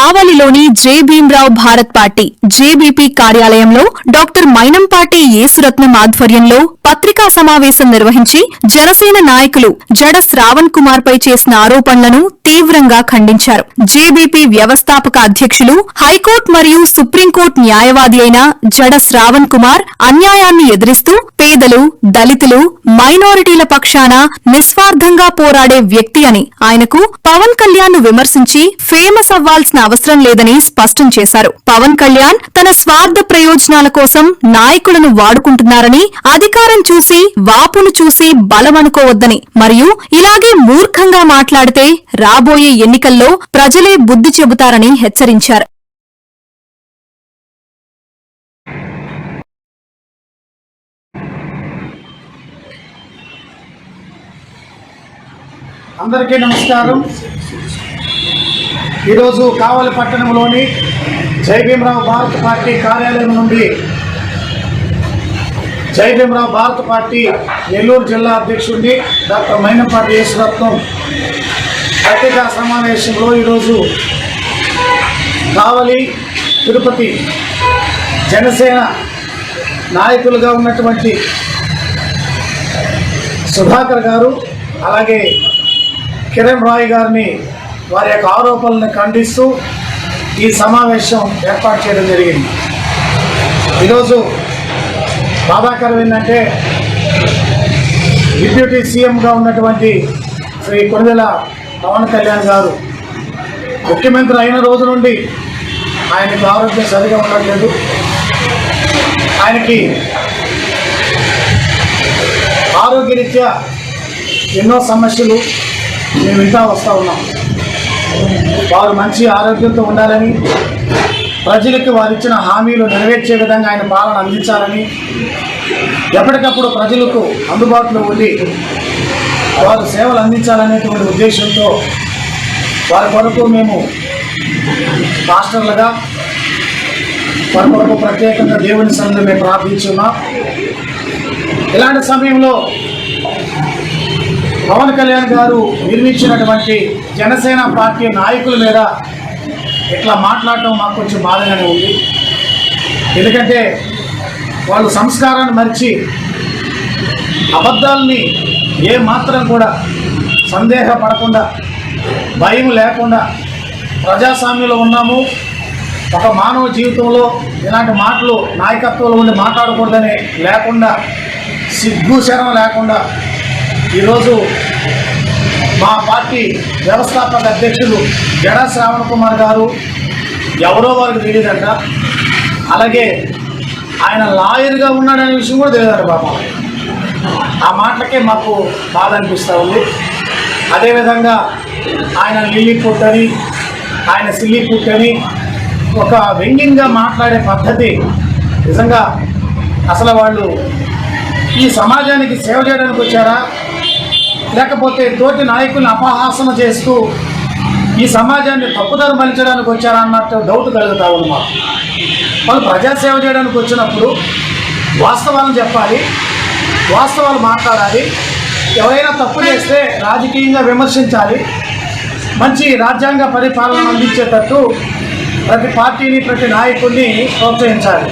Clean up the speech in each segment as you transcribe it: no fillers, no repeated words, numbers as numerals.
కావలిలోని Jai Bhimrao Bharat party JBP కార్యాలయంలో doctor Mainampati Yesuratnam ఆధ్వర్యంలో పత్రికా సమావేశం నిర్వహించి జనసేన నాయకులు జడ శ్రావణ్ కుమార్ పై చేసిన ఆరోపణలను తీవ్రంగా ఖండించారు. జేబీపీ వ్యవస్థాపక అధ్యక్షులు, హైకోర్టు మరియు సుప్రీంకోర్టు న్యాయవాది అయిన జడ శ్రావణ్ కుమార్ అన్యాయాన్ని ఎదిరిస్తూ పేదలు, దళితులు, మైనారిటీల పక్షాన నిస్వార్థంగా పోరాడే వ్యక్తి అని ఆయనకు పవన్ కళ్యాణ్ ను విమర్శించి ఫేమస్ అవ్వాల్సిన అవసరం లేదని స్పష్టం చేశారు. పవన్ కళ్యాణ్ తన స్వార్థ ప్రయోజనాల కోసం నాయకులను వాడుకుంటున్నారని, అధికారం చూసి వాపును చూసి బలమనుకోవద్దని, మరియు ఇలాగే మూర్ఖంగా మాట్లాడితే రాబోయే ఎన్నికల్లో ప్రజలే బుద్ధి చెబుతారని హెచ్చరించారు. అందరికీ నమస్కారం. ఈరోజు కావలి పట్టణంలోని జై భీమ్రావ్ భారత్ పార్టీ కార్యాలయం నుండి జై భీమ్రావ్ భారత్ పార్టీ నెల్లూరు జిల్లా అధ్యక్షుడిని డాక్టర్ మైనంపాటి యేసురత్నం పత్రికా సమావేశంలో ఈరోజు కావలి, తిరుపతి జనసేన నాయకులుగా ఉన్నటువంటి సుధాకర్ గారు, అలాగే కిరణ్ రాయ్ గారిని వారి యొక్క ఆరోపణలను ఖండిస్తూ ఈ సమావేశం ఏర్పాటు చేయడం జరిగింది. ఈరోజు బాధాకరం ఏంటంటే డిప్యూటీ సీఎంగా ఉన్నటువంటి శ్రీ కొణిదెల పవన్ కళ్యాణ్ గారు ముఖ్యమంత్రి అయిన రోజు నుండి ఆయనకు ఆరోగ్యం సరిగా ఉండట్లేదు. ఆయనకి ఆరోగ్యరీత్యా ఎన్నో సమస్యలు మేము ఇంకా వస్తూ ఉన్నాం. వారు మంచి ఆరోగ్యంతో ఉండాలని, ప్రజలకు వారు ఇచ్చిన హామీలు నెరవేర్చే విధంగా ఆయన పాలన అందించాలని, ఎప్పటికప్పుడు ప్రజలకు అందుబాటులో ఉండి వారు సేవలు అందించాలనేటువంటి ఉద్దేశంతో వారి కొరకు మేము మాస్టర్లుగా వారి కొరకు ప్రత్యేకంగా దేవుని సన్నిధిలో మేము ప్రార్థించున్నాం. ఇలాంటి సమయంలో పవన్ కళ్యాణ్ గారు నిర్మించినటువంటి జనసేన పార్టీ నాయకుల మీద ఇట్లా మాట్లాడటం మాకు కొంచెం బాధగానే ఉంది. ఎందుకంటే వాళ్ళు సంస్కారాన్ని మరిచి అబద్ధాలని ఏ మాత్రం కూడా సందేహపడకుండా, భయం లేకుండా ప్రజాస్వామ్యంలో ఉన్నాము, ఒక మానవ జీవితంలో ఇలాంటి మాటలు నాయకత్వంలో ఉండి మాట్లాడకూడదని లేకుండా, సిగ్గుశరం లేకుండా ఈరోజు మా పార్టీ వ్యవస్థాపక అధ్యక్షులు జడ శ్రావణ్ కుమార్ గారు ఎవరో వారికి తెలియదంట, అలాగే ఆయన లాయర్గా ఉన్నాడనే విషయం కూడా తెలియదంట. బాబా, ఆ మాటలకే మాకు బాధ అనిపిస్తూ ఉంది. అదేవిధంగా ఆయన లిల్లీ పుట్ అని, ఆయన సిల్లీ పుట్ అని ఒక వ్యంగ్యంగా మాట్లాడే పద్ధతి నిజంగా అసలు వాళ్ళు ఈ సమాజానికి సేవ చేయడానికి వచ్చారా, లేకపోతే తోటి నాయకుల్ని అపహాసన చేస్తూ ఈ సమాజాన్ని తప్పుదారి మలించడానికి వచ్చారా అన్నట్టు డౌట్ కలుగుతా ఉంది మాకు. వాళ్ళు ప్రజాసేవ చేయడానికి వచ్చినప్పుడు వాస్తవాలను చెప్పాలి, వాస్తవాలు మాట్లాడాలి, ఎవరైనా తప్పు చేస్తే రాజకీయంగా విమర్శించాలి, మంచి రాజ్యాంగ పరిపాలన అందించేటట్టు ప్రతి పార్టీని, ప్రతి నాయకుడిని ప్రోత్సహించాలి.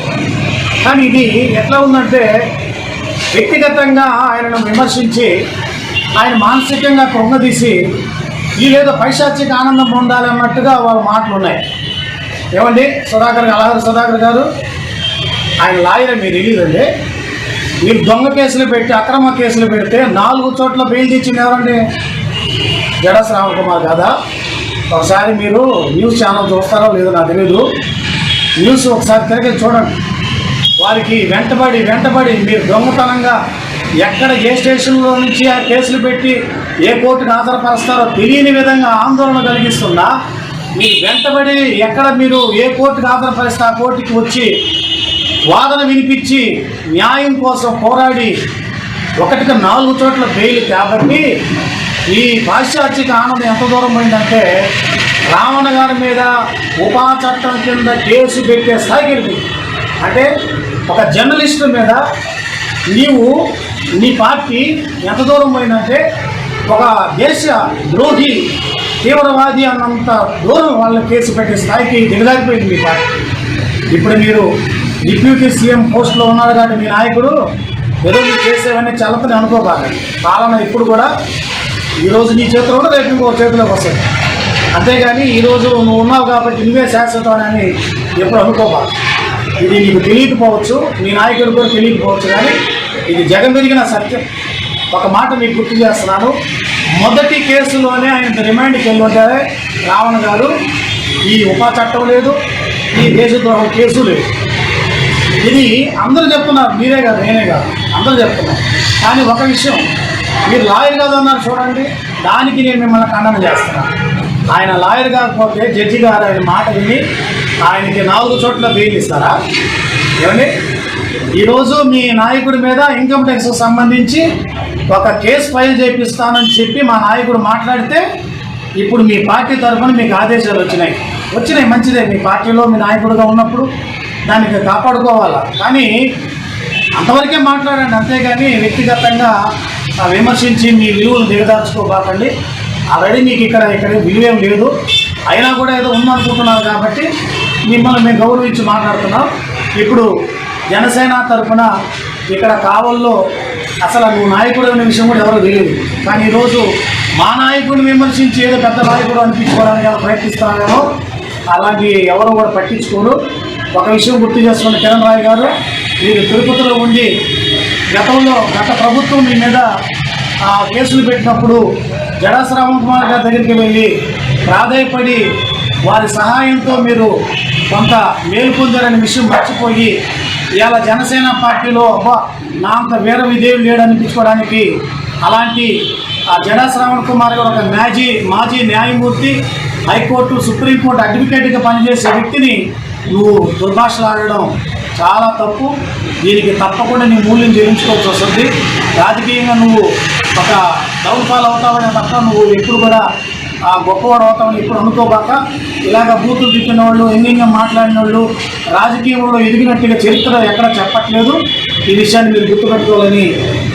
కానీ ఇది ఎట్లా ఉందంటే వ్యక్తిగతంగా ఆయనను విమర్శించి ఆయన మానసికంగా కృంగదీసి వీళ్ళేదో పైశాచిక ఆనందం పొందాలి అన్నట్టుగా వాళ్ళ మాటలు ఉన్నాయి. ఏమండి సుధాకర్ గారు ఆయన లాయర్ మీరు తెలియదండి. మీరు దొంగ కేసులు పెట్టి, అక్రమ కేసులు పెడితే 4 చోట్ల బెయిల్ తెచ్చింది ఎవరండి? జడ శ్రావణ్ కుమార్ కదా. ఒకసారి మీరు న్యూస్ ఛానల్ చూస్తారో లేదో నాకు తెలీదు, న్యూస్ ఒకసారి తిరిగి చూడండి. వారికి వెంటబడి మీరు దొంగతనంగా ఎక్కడ ఏ స్టేషన్లో నుంచి ఆ కేసులు పెట్టి ఏ కోర్టుకు హాజరుపరుస్తారో తెలియని విధంగా ఆందోళన కలిగిస్తున్నా మీరు వెంటబడి ఎక్కడ మీరు ఏ కోర్టుకు హాజరుపరిస్తే ఆ కోర్టుకి వచ్చి వాదన వినిపించి న్యాయం కోసం పోరాడి 1కి 4 చోట్ల బెయిల్. కాబట్టి ఈ పాశ్చాత్యక ఆనందం ఎంత దూరం పోయిందంటే రావణ గారి మీద ఉపా చట్టం కింద కేసు పెట్టే స్థాయికి, అంటే ఒక జర్నలిస్టు మీద నీ పార్టీ ఎంత దూరం పోయిందంటే ఒక దేశ ద్రోహి తీవ్రవాది అన్నంత దూరం వాళ్ళ కేసు పెట్టే స్థాయికి దిగజారిపోయింది మీ పార్టీ. ఇప్పుడు మీరు డిప్యూటీ సీఎం పోస్ట్లో ఉన్నారు కానీ మీ నాయకుడు ఏదో మీరు చేసేవన్నీ చల్లతని అనుకోబాకండి. పాలన ఇప్పుడు కూడా ఈరోజు నీ చేతిలో కూడా రేపు ఇంకో చేతిలోకి వస్తుంది. అంతేగాని ఈరోజు నువ్వు ఉన్నావు కాబట్టి నువ్వే శాశ్వతం అని ఎప్పుడు అనుకోబాకు. ఇది నీకు తెలియకపోవచ్చు, మీ నాయకుడు కూడా తెలియకపోవచ్చు, కానీ ఇది జగమెరిగిన సత్యం. ఒక మాట మీకు గుర్తు చేస్తున్నాను. మొదటి కేసులోనే ఆయన రిమాండ్కి వెళ్ళి ఉంటారే రావణ్ గారు. ఈ ఉపా చట్టం లేదు, ఈ దేశద్రోహం కేసు లేదు. ఇది అందరూ చెప్తున్నారు, మీరే కాదు నేనే కాదు అందరూ చెప్తున్నారు. కానీ ఒక విషయం, మీరు లాయర్ కాదు అన్నారు చూడండి, దానికి నేను మిమ్మల్ని ఖండన చేస్తున్నాను. ఆయన లాయర్ కాకపోతే జడ్జి గారు ఆయన మాట విని ఆయనకి 4 చోట్ల బెయిల్ ఇస్తారా? ఏమండి, ఈరోజు మీ నాయకుడి మీద ఇన్కమ్ ట్యాక్స్ సంబంధించి ఒక కేసు ఫైల్ చేపిస్తానని చెప్పి మా నాయకుడు మాట్లాడితే ఇప్పుడు మీ పార్టీ తరఫున మీకు ఆదేశాలు వచ్చినాయి. మంచిదే, మీ పార్టీలో మీ నాయకుడిగా ఉన్నప్పుడు దానికి కాపాడుకోవాలా. కానీ అంతవరకే మాట్లాడండి, అంతేగాని వ్యక్తిగతంగా విమర్శించి మీ విలువలు దిగదార్చుకోబాకండి. ఆల్రెడీ మీకు ఇక్కడ విలువేం లేదు, అయినా కూడా ఏదో ఉందనుకుంటున్నారు కాబట్టి మిమ్మల్ని మేము గౌరవించి మాట్లాడుతున్నాం. ఇప్పుడు జనసేన తరఫున ఇక్కడ కావల్లో అసలు నువ్వు నాయకుడు అనే విషయం కూడా ఎవరో తెలియదు. కానీ ఈరోజు మా నాయకుడిని విమర్శించి ఏదో పెద్ద నాయకుడు అనిపించుకోవడానికి ప్రయత్నిస్తున్నామేమో, అలాంటి ఎవరు కూడా పట్టించుకోరు. ఒక విషయం గుర్తు చేసుకున్న కిరణ్ రాయ్ గారు, మీరు తిరుపతిలో ఉండి గత ప్రభుత్వం మీ మీద కేసులు పెట్టినప్పుడు జడా శ్రావణ్ కుమార్ గారి దగ్గరికి వెళ్ళి ప్రాధాయపడి వారి సహాయంతో మీరు కొంత మేలు పొందారనే విషయం మర్చిపోయి ఇవాళ జనసేన పార్టీలో నా అంత వీర విధేయులు లేడనిపించుకోవడానికి అలాంటి జడా శ్రావణ్ కుమార్ గారు ఒక మాజీ న్యాయమూర్తి, హైకోర్టు, సుప్రీంకోర్టు అడ్వకేట్గా పనిచేసే వ్యక్తిని నువ్వు దుర్భాషలాడడం చాలా తప్పు. దీనికి తప్పకుండా నీ మూల్యం చెల్లించుకోవాల్సి వస్తుంది. రాజకీయంగా నువ్వు ఒక డౌన్ఫాల్ అవుతావనే తప్ప నువ్వు ఎప్పుడు కూడా గొప్పవాడు అవుతామని ఎప్పుడు అనుకోబాక. ఇలాగ బూతులు తిప్పిన వాళ్ళు, ఎంగింగా మాట్లాడిన వాళ్ళు రాజకీయంలో ఎదిగినట్టుగా చరిత్ర ఎక్కడ చెప్పట్లేదు. ఈ విషయాన్ని మీరు గుర్తుపెట్టుకోవాలని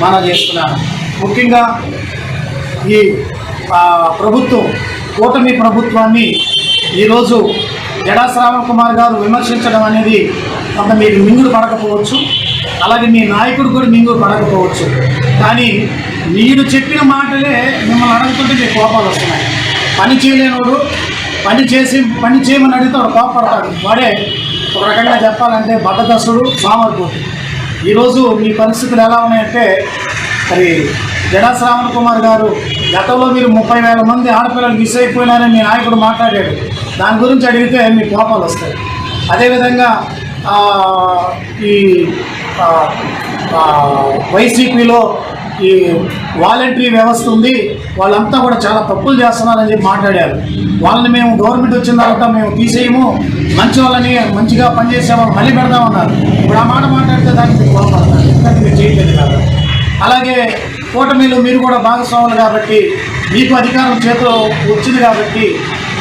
మనం చేస్తున్నాను. ముఖ్యంగా ఈ ప్రభుత్వం, కూటమి ప్రభుత్వాన్ని ఈరోజు జడా శ్రావణ్ కుమార్ గారు విమర్శించడం అనేది కొంత మీకు మింగుడు పడకపోవచ్చు, అలాగే మీ నాయకుడు కూడా మింగుడు పడకపోవచ్చు. కానీ మీరు చెప్పిన మాటలే మిమ్మల్ని అడుగుతుంటే మీకు కోపాలు వస్తున్నాయి. పని చేయలేనోడు పని చేయమని అడిగితే వాడు కోపడతాడు. వాడే ఒక రకంగా చెప్పాలంటే బద్ధకస్తుడు, సామర్పోతు. ఈరోజు మీ పరిస్థితులు ఎలా ఉన్నాయంటే, మరి జడా శ్రావణ్ కుమార్ గారు గతంలో మీరు 30,000 మంది ఆడపిల్లలు మిస్ అయిపోయినారని మీ నాయకుడు మాట్లాడాడు. దాని గురించి అడిగితే మీ కోపాలు వస్తాయి. అదేవిధంగా ఈ వైసీపీలో ఈ వాలంటరీ వ్యవస్థ ఉంది, వాళ్ళంతా కూడా చాలా తప్పులు చేస్తున్నారని చెప్పి మాట్లాడారు. వాళ్ళని మేము గవర్నమెంట్ వచ్చిన తర్వాత మేము తీసేయము, మంచి వాళ్ళని మంచిగా పనిచేసే వాళ్ళు మళ్ళీ పెడదామన్నారు. ఇప్పుడు ఆ మాట మాట్లాడితే దానికి కోపడతారు, ఎందుకంటే మీరు చేయలేదు కాబట్టి. అలాగే కూటమిలో మీరు కూడా భాగస్వాములు కాబట్టి, మీకు అధికారం చేతిలో వచ్చింది కాబట్టి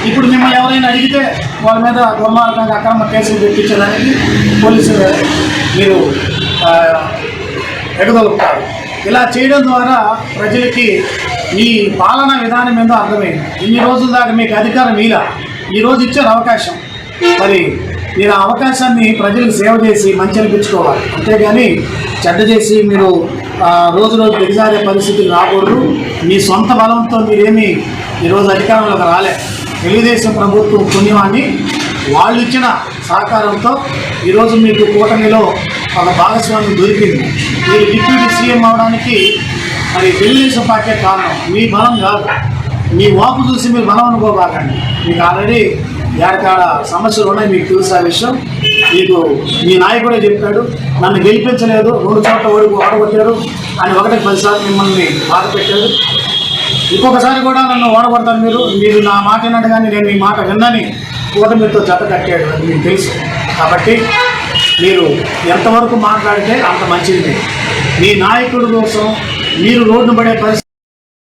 ఇప్పుడు మిమ్మల్ని ఎవరైనా అడిగితే వాళ్ళ మీద దుర్మార్గంగా అక్రమ కేసులు పెట్టించడానికి పోలీసులు మీరు ఎగదొలుపుతారు. ఇలా చేయడం ద్వారా ప్రజలకి ఈ పాలనా విధానం ఏందో అర్థమైంది. ఇన్ని రోజుల దాకా మీకు అధికారం ఇలా ఈరోజు ఇచ్చారు అవకాశం, మరి మీరు ఆ అవకాశాన్ని ప్రజలకు సేవ చేసి మంచి అనిపించుకోవాలి. అంతేగాని చెడ్డ చేసి మీరు రోజు దిగజారే పరిస్థితులు రాకూడదు. మీ సొంత బలంతో మీరేమీ ఈరోజు అధికారంలోకి రాలే. తెలుగుదేశం ప్రభుత్వం పుణ్యమాన్ని వాళ్ళు ఇచ్చిన సహకారంతో ఈరోజు మీకు కూటమిలో ఒక భాగస్వామ్యం దొరికింది. మీరు డిప్యూటీ సీఎం అవడానికి మరి తెలుగుదేశం పార్టీ కారణం, మీ బలం కాదు. మీ వాపు చూసి మీరు బలం అనుకోబాకండి. మీకు ఆల్రెడీ ఏడకాడ సమస్యలు ఉన్నాయి, మీకు తెలుసు ఆ విషయం. మీకు మీ నాయకుడే చెప్పాడు, నన్ను గెలిపించలేదు, 2 చోట్ల ఓడగొట్టారు అని 1-10 సార్లు మిమ్మల్ని బాధ పెట్టాడు. ఇంకొకసారి కూడా నన్ను ఓడగొడతాను మీరు నా మాట విన్నాడు, కానీ నేను మీ మాట విన్నని కూటమితో జత కట్టాడు, అది మీకు తెలుసు. కాబట్టి మీరు ఎంతవరకు మాట్లాడితే అంత మంచిది. మీ నాయకుడి కోసం మీరు రోడ్డు పడే పరిస్థితి